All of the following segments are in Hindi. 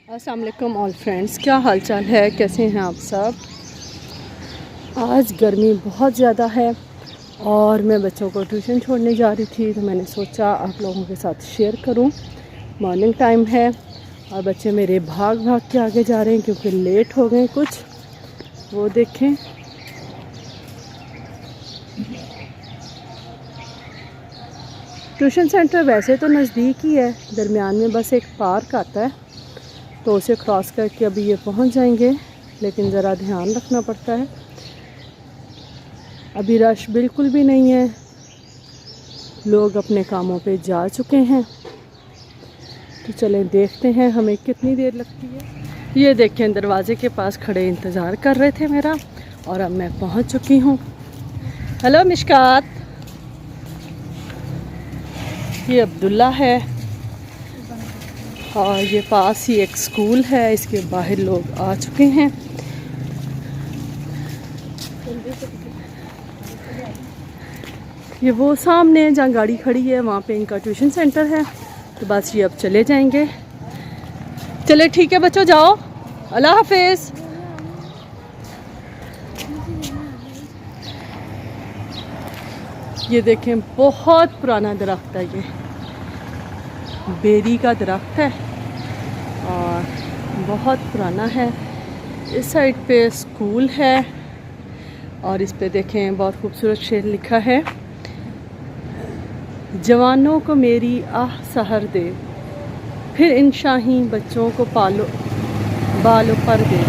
अस्सलाम वालेकुम ऑल फ्रेंड्स, क्या हाल चाल है, कैसे हैं आप सब। आज गर्मी बहुत ज़्यादा है और मैं बच्चों को ट्यूशन छोड़ने जा रही थी, तो मैंने सोचा आप लोगों के साथ शेयर करूं। मॉर्निंग टाइम है और बच्चे मेरे भाग भाग के आगे जा रहे हैं क्योंकि लेट हो गए कुछ। वो देखें, ट्यूशन सेंटर वैसे तो नज़दीक ही है, दरमियान में बस एक पार्क आता है, तो उसे क्रॉस करके अभी ये पहुंच जाएंगे, लेकिन ज़रा ध्यान रखना पड़ता है। अभी रश बिल्कुल भी नहीं है, लोग अपने कामों पे जा चुके हैं। तो चलें देखते हैं हमें कितनी देर लगती है। ये देखें, दरवाजे के पास खड़े इंतज़ार कर रहे थे मेरा, और अब मैं पहुंच चुकी हूँ। हेलो मिशकात, ये अब्दुल्ला है और ये पास ही एक स्कूल है, इसके बाहर लोग आ चुके हैं। ये वो सामने जहाँ गाड़ी खड़ी है वहाँ पे इनका ट्यूशन सेंटर है, तो बस ये अब चले जाएंगे। चले ठीक है बच्चों, जाओ, अल्लाह हाफिज़। ये देखें, बहुत पुराना दरख्त है, ये बेरी का दरख्त है और बहुत पुराना है। इस साइड पे स्कूल है और इस पे देखें बहुत खूबसूरत शेर लिखा है, जवानों को मेरी आह सहर दे, फिर इन शाहीन बच्चों को पालो बालो पर दे।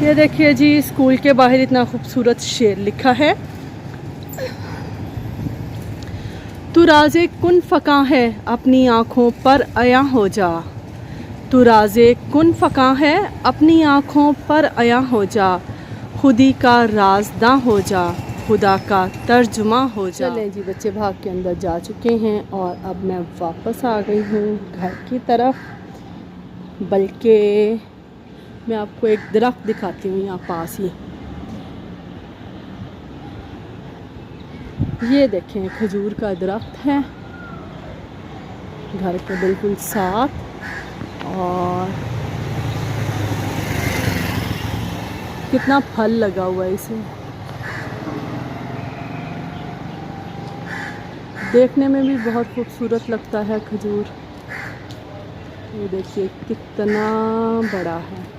ये देखिए जी, स्कूल के बाहर इतना खूबसूरत शेर लिखा है, तू राज़े कुन फ़क़ा है अपनी आँखों पर अया हो जा, तू राज़े कुन फ़क़ा है अपनी आँखों पर अया हो जा, खुदी का राज़दां हो जा, खुदा का तर्जुमा हो जा। चलें जी, बच्चे भाग के अंदर जा चुके हैं और अब मैं वापस आ गई हूँ घर की तरफ। बल्कि मैं आपको एक दरख्त दिखाती हूँ यहाँ पास ही। ये देखें, खजूर का दरख्त है घर के बिल्कुल साथ, और कितना फल लगा हुआ है इसे। देखने में भी बहुत खूबसूरत लगता है खजूर। ये देखिए कितना बड़ा है।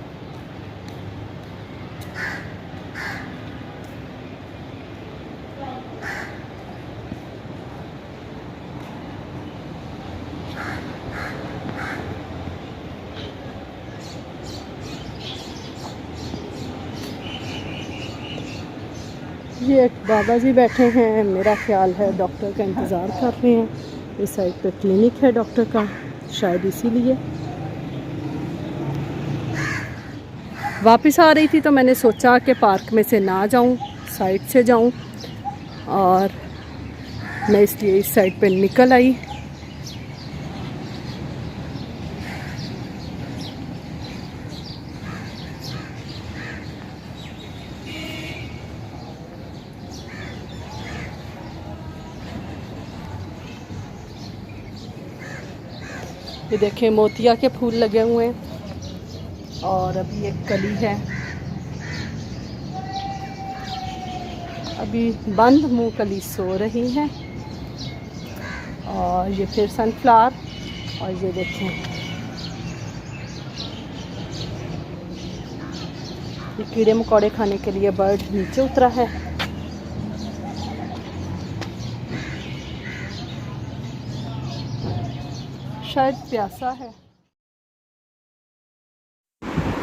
ये एक बाबा जी बैठे हैं, मेरा ख्याल है डॉक्टर का इंतज़ार कर रहे हैं। इस साइड पे क्लिनिक है डॉक्टर का, शायद इसीलिए। वापस आ रही थी तो मैंने सोचा कि पार्क में से ना जाऊं, साइड से जाऊं, और मैं इसलिए इस साइड पे निकल आई। ये देखें, मोतिया के फूल लगे हुए हैं और अभी एक कली है, अभी बंद मुंह कली सो रही है। और ये फिर सनफ्लावर, और ये देखें ये कीड़े मकोड़े खाने के लिए बर्ड नीचे उतरा है। शायद प्यासा है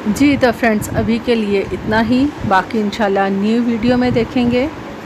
जी। तो फ्रेंड्स, अभी के लिए इतना ही, बाकी इंशाल्लाह न्यू वीडियो में देखेंगे।